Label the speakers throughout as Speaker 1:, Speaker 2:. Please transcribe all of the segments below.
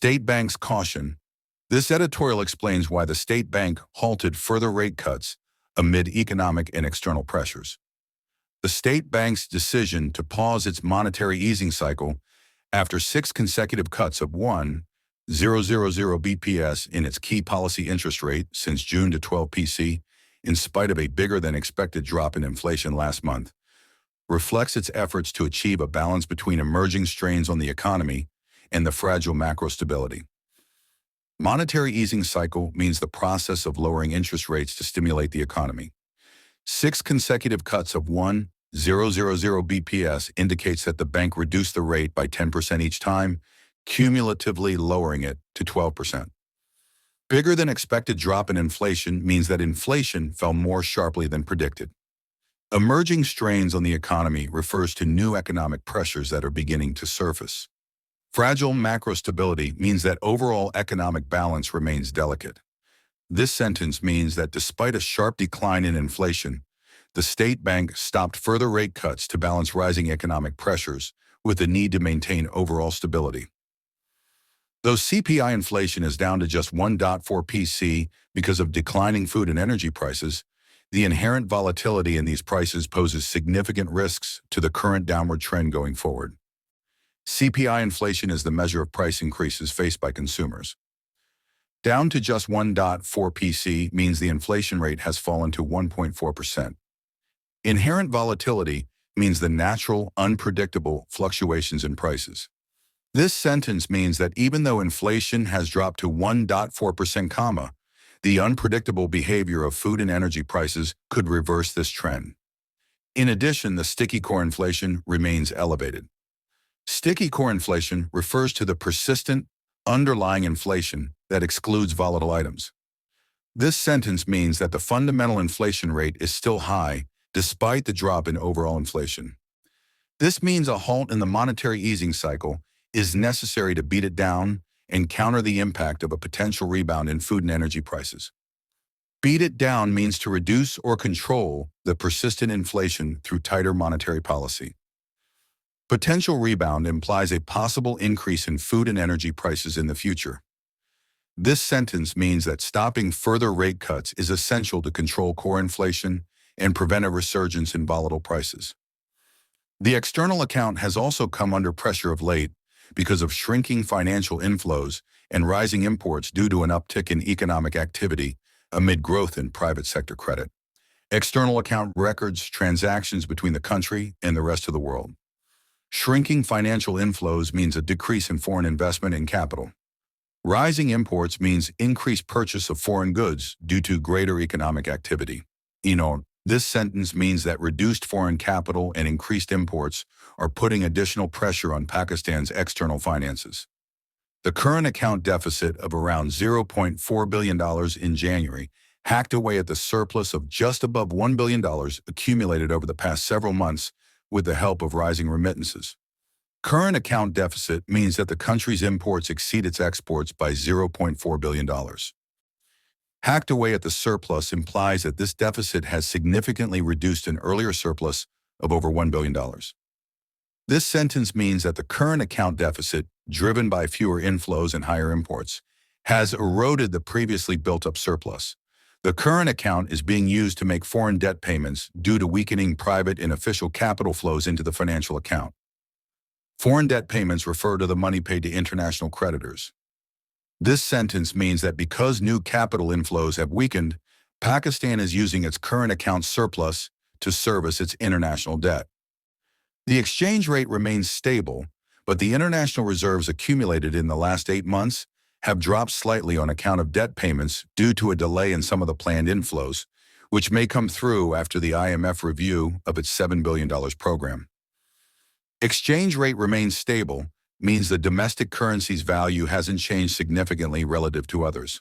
Speaker 1: State banks caution. This editorial explains why the state bank halted further rate cuts amid economic and external pressures. The state bank's decision to pause its monetary easing cycle after 6 consecutive cuts of 1,000 BPS in its key policy interest rate since June to 12 PC, in spite of a bigger-than-expected drop in inflation last month, reflects its efforts to achieve a balance between emerging strains on the economy and the fragile macro stability. Monetary easing cycle means the process of lowering interest rates to stimulate the economy. 6 consecutive cuts of 1,000 BPS indicates that the bank reduced the rate by 10% each time, cumulatively lowering it to 12%. Bigger than expected drop in inflation means that inflation fell more sharply than predicted. Emerging strains on the economy refers to new economic pressures that are beginning to surface. Fragile macro stability means that overall economic balance remains delicate. This sentence means that despite a sharp decline in inflation, the state bank stopped further rate cuts to balance rising economic pressures with the need to maintain overall stability. Though CPI inflation is down to just 1.4 PC because of declining food and energy prices, the inherent volatility in these prices poses significant risks to the current downward trend going forward. CPI inflation is the measure of price increases faced by consumers. Down to just 1.4 PC means the inflation rate has fallen to 1.4%. Inherent volatility means the natural, unpredictable fluctuations in prices. This sentence means that even though inflation has dropped to 1.4%, the unpredictable behavior of food and energy prices could reverse this trend. In addition, the sticky core inflation remains elevated. Sticky core inflation refers to the persistent, underlying inflation that excludes volatile items. This sentence means that the fundamental inflation rate is still high despite the drop in overall inflation. This means a halt in the monetary easing cycle is necessary to beat it down and counter the impact of a potential rebound in food and energy prices. Beat it down means to reduce or control the persistent inflation through tighter monetary policy. Potential rebound implies a possible increase in food and energy prices in the future. This sentence means that stopping further rate cuts is essential to control core inflation and prevent a resurgence in volatile prices. The external account has also come under pressure of late because of shrinking financial inflows and rising imports due to an uptick in economic activity amid growth in private sector credit. External account records transactions between the country and the rest of the world. Shrinking financial inflows means a decrease in foreign investment in capital. Rising imports means increased purchase of foreign goods due to greater economic activity. This sentence means that reduced foreign capital and increased imports are putting additional pressure on Pakistan's external finances. The current account deficit of around $0.4 billion in January hacked away at the surplus of just above $1 billion accumulated over the past several months with the help of rising remittances. Current account deficit means that the country's imports exceed its exports by $0.4 billion. Hacked away at the surplus implies that this deficit has significantly reduced an earlier surplus of over $1 billion. This sentence means that the current account deficit, driven by fewer inflows and higher imports, has eroded the previously built-up surplus. The current account is being used to make foreign debt payments due to weakening private and official capital flows into the financial account. Foreign debt payments refer to the money paid to international creditors. This sentence means that because new capital inflows have weakened, Pakistan is using its current account surplus to service its international debt. The exchange rate remains stable, but the international reserves accumulated in the last 8 months have dropped slightly on account of debt payments due to a delay in some of the planned inflows, which may come through after the IMF review of its $7 billion program. Exchange rate remains stable means the domestic currency's value hasn't changed significantly relative to others.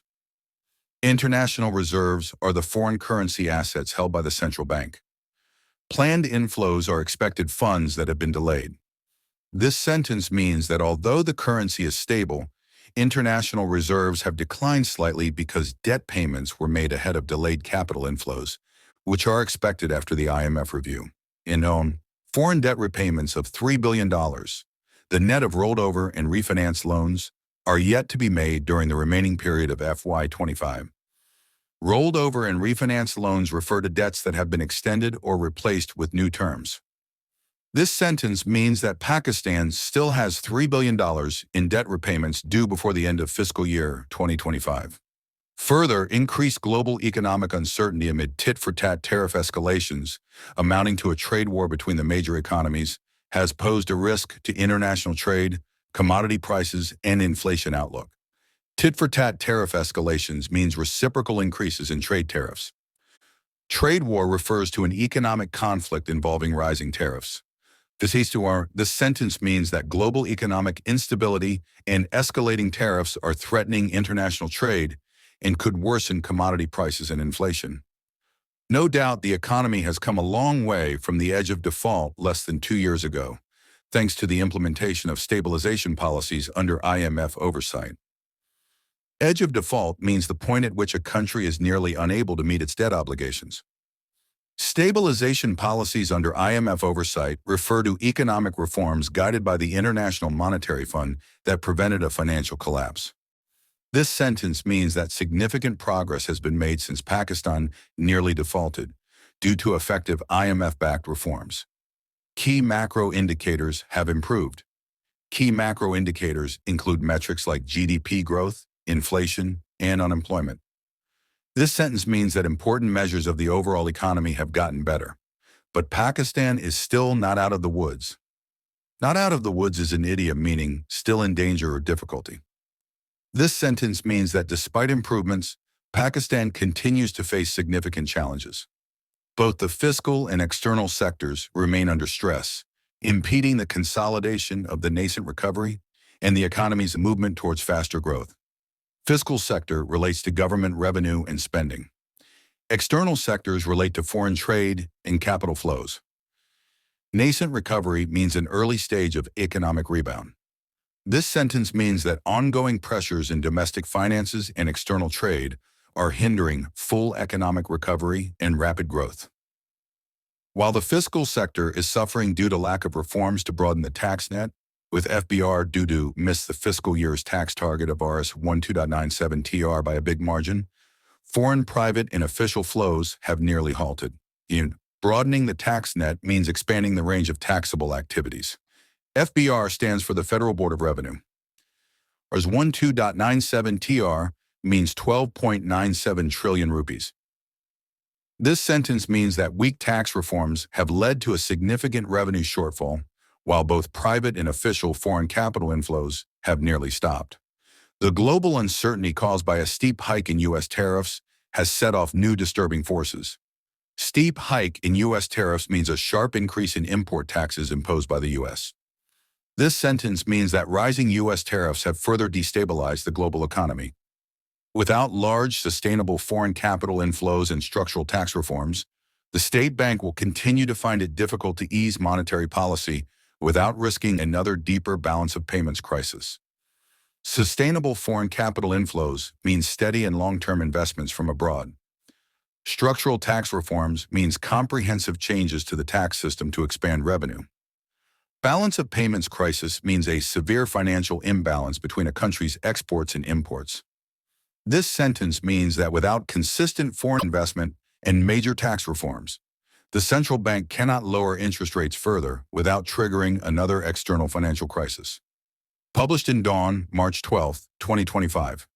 Speaker 1: International reserves are the foreign currency assets held by the central bank. Planned inflows are expected funds that have been delayed. This sentence means that although the currency is stable, international reserves have declined slightly because debt payments were made ahead of delayed capital inflows, which are expected after the IMF review. Foreign debt repayments of $3 billion, the net of rolled over and refinanced loans, are yet to be made during the remaining period of FY25. Rolled over and refinanced loans refer to debts that have been extended or replaced with new terms. This sentence means that Pakistan still has $3 billion in debt repayments due before the end of fiscal year 2025. Further, increased global economic uncertainty amid tit-for-tat tariff escalations, amounting to a trade war between the major economies, has posed a risk to international trade, commodity prices, and inflation outlook. Tit-for-tat tariff escalations means reciprocal increases in trade tariffs. Trade war refers to an economic conflict involving rising tariffs. This sentence means that global economic instability and escalating tariffs are threatening international trade and could worsen commodity prices and inflation. No doubt the economy has come a long way from the edge of default less than 2 years ago, thanks to the implementation of stabilization policies under IMF oversight. Edge of default means the point at which a country is nearly unable to meet its debt obligations. Stabilization policies under IMF oversight refer to economic reforms guided by the International Monetary Fund that prevented a financial collapse. This sentence means that significant progress has been made since Pakistan nearly defaulted, due to effective IMF-backed reforms. Key macro indicators have improved. Key macro indicators include metrics like GDP growth, inflation, and unemployment. This sentence means that important measures of the overall economy have gotten better. But Pakistan is still not out of the woods. Not out of the woods is an idiom meaning still in danger or difficulty. This sentence means that despite improvements, Pakistan continues to face significant challenges. Both the fiscal and external sectors remain under stress, impeding the consolidation of the nascent recovery and the economy's movement towards faster growth. Fiscal sector relates to government revenue and spending. External sectors relate to foreign trade and capital flows. Nascent recovery means an early stage of economic rebound. This sentence means that ongoing pressures in domestic finances and external trade are hindering full economic recovery and rapid growth. While the fiscal sector is suffering due to lack of reforms to broaden the tax net, with FBR due to miss the fiscal year's tax target of Rs 12.97 TR by a big margin, foreign private and official flows have nearly halted. Broadening the tax net means expanding the range of taxable activities. FBR stands for the Federal Board of Revenue. Rs 12.97 TR means 12.97 trillion rupees. This sentence means that weak tax reforms have led to a significant revenue shortfall, while both private and official foreign capital inflows have nearly stopped. The global uncertainty caused by a steep hike in U.S. tariffs has set off new disturbing forces. Steep hike in U.S. tariffs means a sharp increase in import taxes imposed by the U.S. This sentence means that rising U.S. tariffs have further destabilized the global economy. Without large, sustainable foreign capital inflows and structural tax reforms, the state bank will continue to find it difficult to ease monetary policy without risking another deeper balance of payments crisis. Sustainable foreign capital inflows means steady and long-term investments from abroad. Structural tax reforms means comprehensive changes to the tax system to expand revenue. Balance of payments crisis means a severe financial imbalance between a country's exports and imports. This sentence means that without consistent foreign investment and major tax reforms, the central bank cannot lower interest rates further without triggering another external financial crisis. Published in Dawn, March 12, 2025.